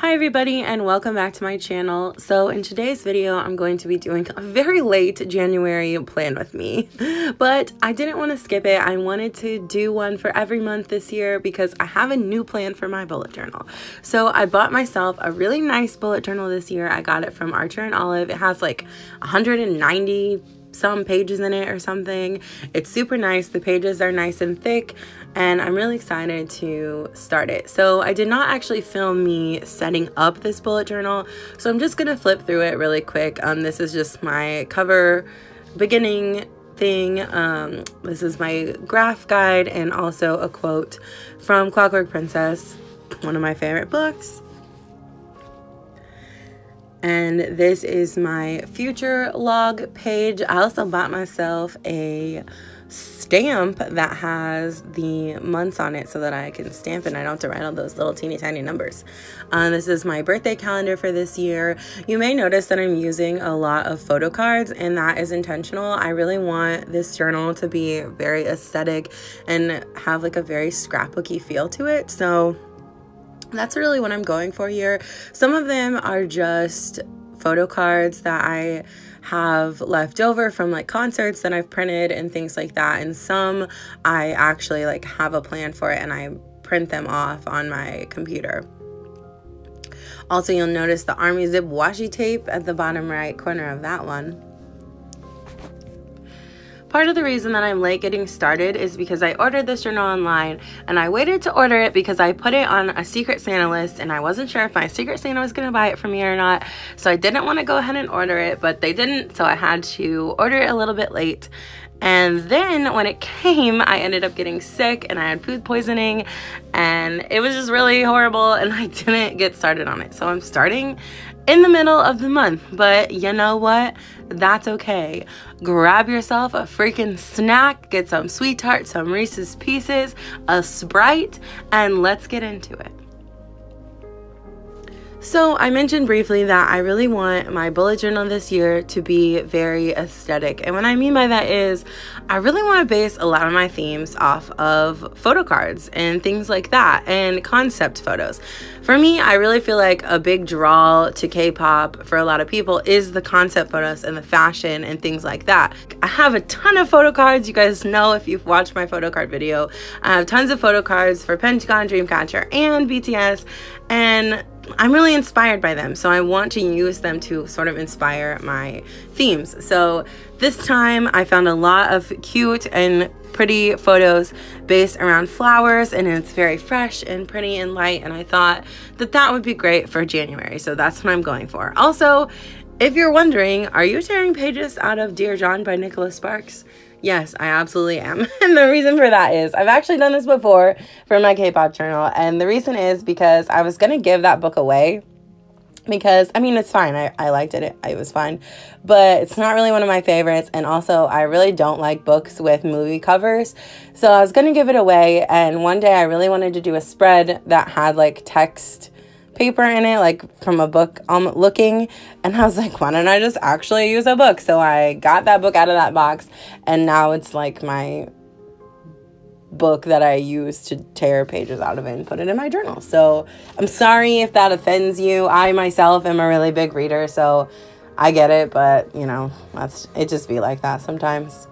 Hi everybody and welcome back to my channel. So in today's video I'm going to be doing a very late January plan with me, but I didn't want to skip it. I wanted to do one for every month this year because I have a new plan for my bullet journal. So I bought myself a really nice bullet journal this year. I got it from Archer and Olive. It has like 190 some pages in it or something. It's super nice. The pages are nice and thick and I'm really excited to start it. So I did not actually film me setting up this bullet journal, so I'm just gonna flip through it really quick. This is just my cover beginning thing. This is my graph guide and also a quote from Clockwork Princess, one of my favorite books. And this is my future log page. I also bought myself a stamp that has the months on it so that I can stamp it and I don't have to write all those little teeny tiny numbers. This is my birthday calendar for this year. You may notice that I'm using a lot of photo cards, and that is intentional. I really want this journal to be very aesthetic and have like a very scrapbooky feel to it. So that's really what I'm going for here. Some of them are just photo cards that I have left over from like concerts that I've printed and things like that. And some I actually like have a plan for it and I print them off on my computer. Also, you'll notice the Army Zip washi tape at the bottom right corner of that one. Part of the reason that I'm late getting started is because I ordered this journal online, and I waited to order it because I put it on a Secret Santa list and I wasn't sure if my Secret Santa was going to buy it for me or not. So I didn't want to go ahead and order it, but they didn't, so I had to order it a little bit late. And then when it came, I ended up getting sick and I had food poisoning and it was just really horrible and I didn't get started on it. So I'm starting in the middle of the month, but you know what? That's okay. Grab yourself a freaking snack, get some Sweet Tart, some Reese's Pieces, a Sprite, and let's get into it. So I mentioned briefly that I really want my bullet journal this year to be very aesthetic. And what I mean by that is I really want to base a lot of my themes off of photo cards and things like that and concept photos. For me, I really feel like a big draw to K-pop for a lot of people is the concept photos and the fashion and things like that. I have a ton of photo cards. You guys know if you've watched my photo card video. I have tons of photo cards for Pentagon, Dreamcatcher, and BTS. And I'm really inspired by them, so I want to use them to sort of inspire my themes. So this time I found a lot of cute and pretty photos based around flowers, and it's very fresh and pretty and light, and I thought that that would be great for January, so that's what I'm going for. Also, if you're wondering, are you tearing pages out of Dear John by Nicholas Sparks? Yes, I absolutely am. And the reason for that is I've actually done this before for my K-pop journal. And the reason is because I was going to give that book away because, I mean, it's fine. I liked it. It was fine. But it's not really one of my favorites. And also, I really don't like books with movie covers. So I was going to give it away. And one day I really wanted to do a spread that had like text paper in it, like from a book looking, and I was like, why don't I just actually use a book? So I got that book out of that box, and now it's like my book that I use to tear pages out of it and put it in my journal. So I'm sorry if that offends you. I myself am a really big reader, so I get it, but you know, it just be like that sometimes.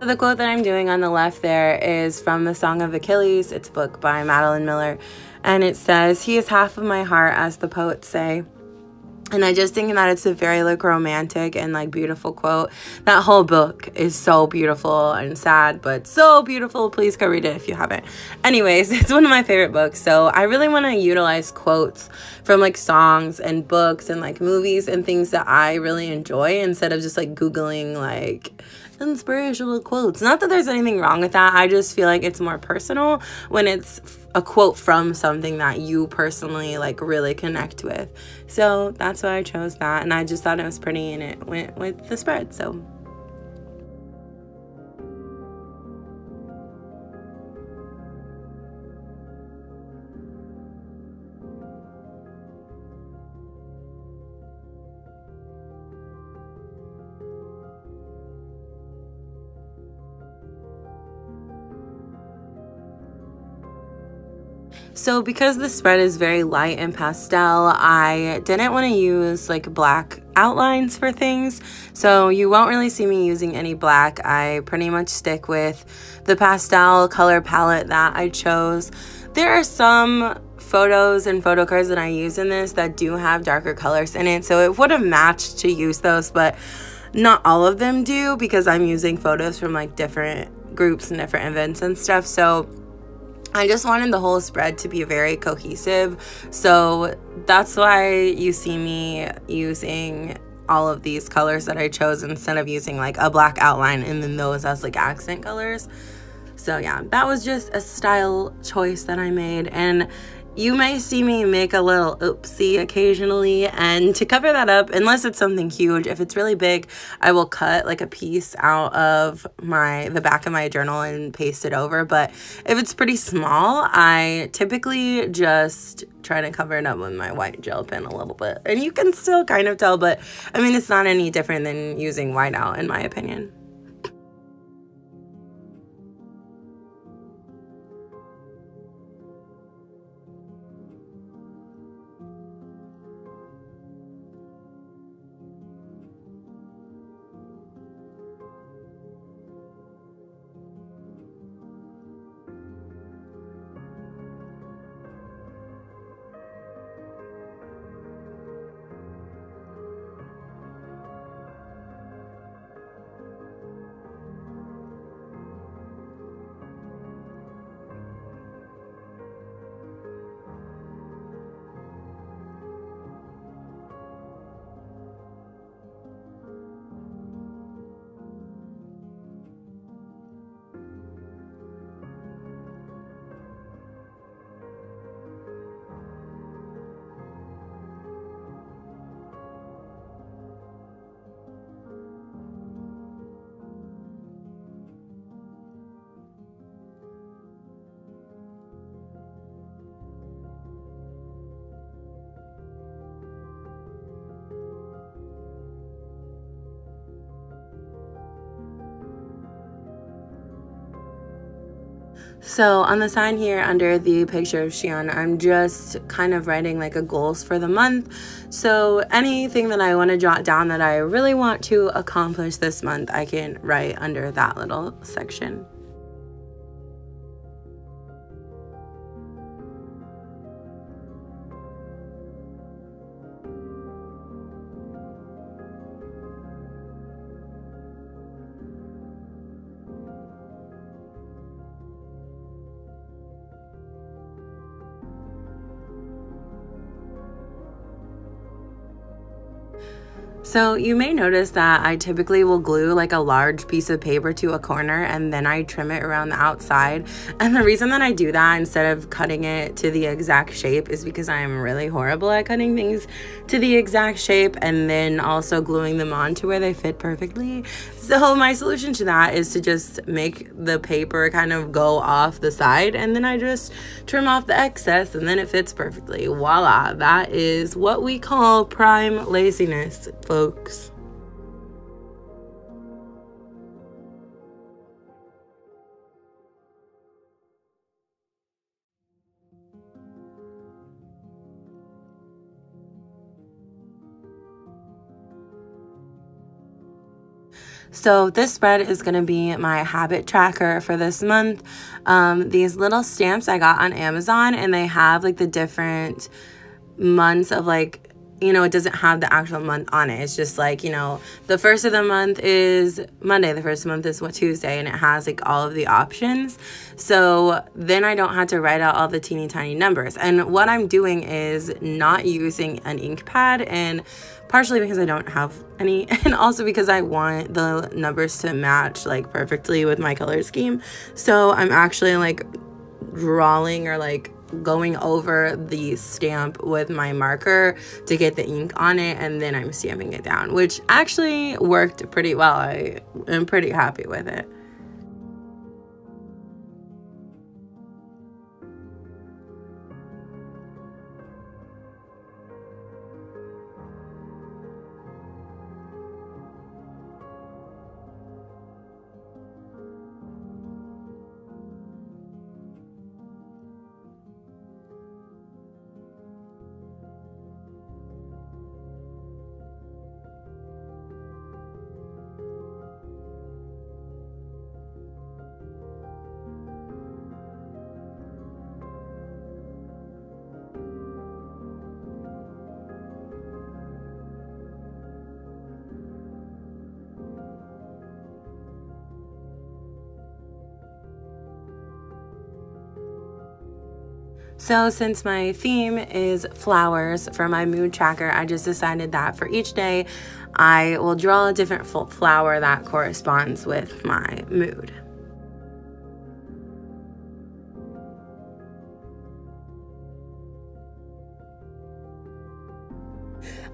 The quote that I'm doing on the left there is from The Song of Achilles. It's a book by Madeline Miller. And it says, "He is half of my heart, as the poets say." And I just think that it's a very like romantic and like beautiful quote. That whole book is so beautiful and sad, but so beautiful. Please go read it if you haven't. Anyways, it's one of my favorite books. So I really want to utilize quotes from like songs and books and like movies and things that I really enjoy instead of just like Googling like inspirational quotes. Not that there's anything wrong with that. I just feel like it's more personal when it's a quote from something that you personally like really connect with. So that's why I chose that, and I just thought it was pretty and it went with the spread. So So because the spread is very light and pastel, I didn't want to use like black outlines for things. So you won't really see me using any black. I pretty much stick with the pastel color palette that I chose. There are some photos and photo cards that I use in this that do have darker colors in it. So it would have matched to use those, but not all of them do because I'm using photos from like different groups and different events and stuff. So I just wanted the whole spread to be very cohesive. So that's why you see me using all of these colors that I chose instead of using like a black outline and then those as like accent colors. So yeah, that was just a style choice that I made, and you may see me make a little oopsie occasionally, and to cover that up, unless it's something huge, if it's really big, I will cut like a piece out of the back of my journal and paste it over. But if it's pretty small, I typically just try to cover it up with my white gel pen a little bit. And you can still kind of tell, but I mean, it's not any different than using whiteout in my opinion. So on the sign here under the picture of Xi'an, I'm just kind of writing like a goals for the month. So anything that I want to jot down that I really want to accomplish this month, I can write under that little section. So you may notice that I typically will glue like a large piece of paper to a corner and then I trim it around the outside. And the reason that I do that instead of cutting it to the exact shape is because I am really horrible at cutting things to the exact shape and then also gluing them on to where they fit perfectly. So my solution to that is to just make the paper kind of go off the side and then I just trim off the excess and then it fits perfectly. Voila, that is what we call prime laziness, folks. So this spread is going to be my habit tracker for this month. These little stamps I got on Amazon, and they have like the different months of like, you know, it doesn't have the actual month on it. It's just like, you know, the first of the month is Monday, the first month is what, Tuesday, and it has like all of the options. So then I don't have to write out all the teeny tiny numbers. And what I'm doing is not using an ink pad, and partially because I don't have any, and also because I want the numbers to match like perfectly with my color scheme. So I'm actually like drawing or like going over the stamp with my marker to get the ink on it, and then I'm stamping it down, which actually worked pretty well. I am pretty happy with it. So since my theme is flowers for my mood tracker, I just decided that for each day, I will draw a different flower that corresponds with my mood.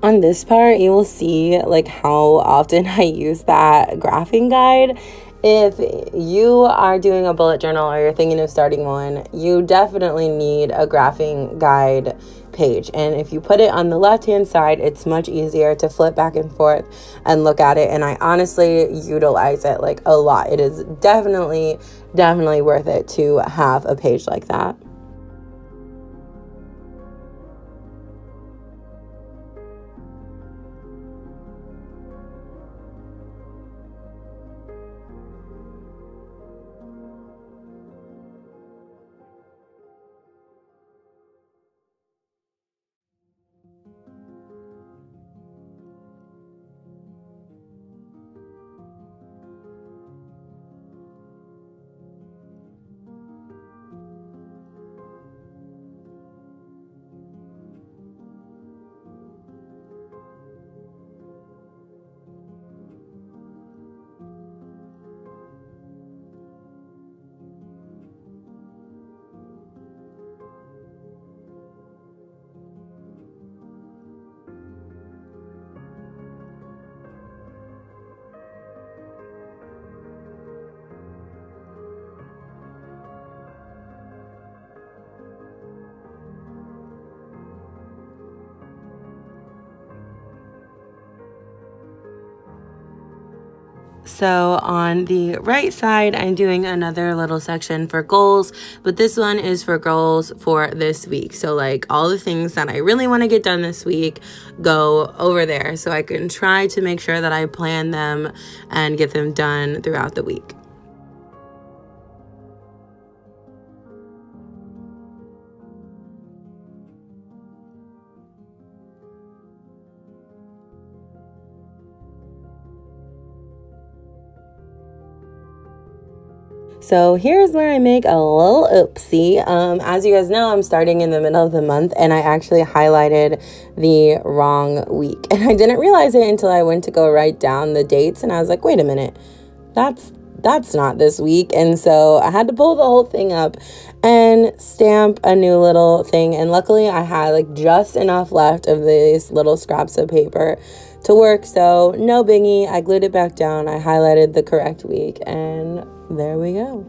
On this part, you will see like how often I use that graphing guide. If you are doing a bullet journal or you're thinking of starting one, you definitely need a graphing guide page. And if you put it on the left-hand side, it's much easier to flip back and forth and look at it. And I honestly utilize it like a lot. It is definitely worth it to have a page like that. So on the right side, I'm doing another little section for goals, but this one is for goals for this week. So like all the things that I really want to get done this week go over there so I can try to make sure that I plan them and get them done throughout the week. So here's where I make a little oopsie. As you guys know, I'm starting in the middle of the month and I actually highlighted the wrong week. And I didn't realize it until I went to go write down the dates and I was like, wait a minute, that's not this week. And so I had to pull the whole thing up and stamp a new little thing. And luckily I had like just enough left of these little scraps of paper to work. So no biggie. I glued it back down. I highlighted the correct week and there we go.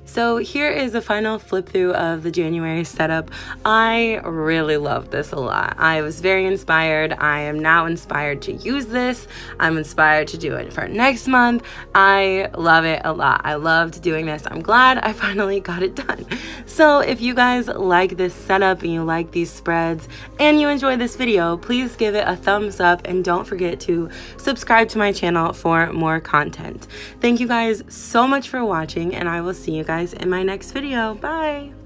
So here is a final flip through of the January setup. I really love this a lot. I was very inspired. I am now inspired to use this. I'm inspired to do it for next month. I love it a lot. I loved doing this. I'm glad I finally got it done. So if you guys like this setup and you like these spreads and you enjoy this video, please give it a thumbs up and don't forget to subscribe to my channel for more content. Thank you guys so much for watching and I will see you guys in my next video. Bye!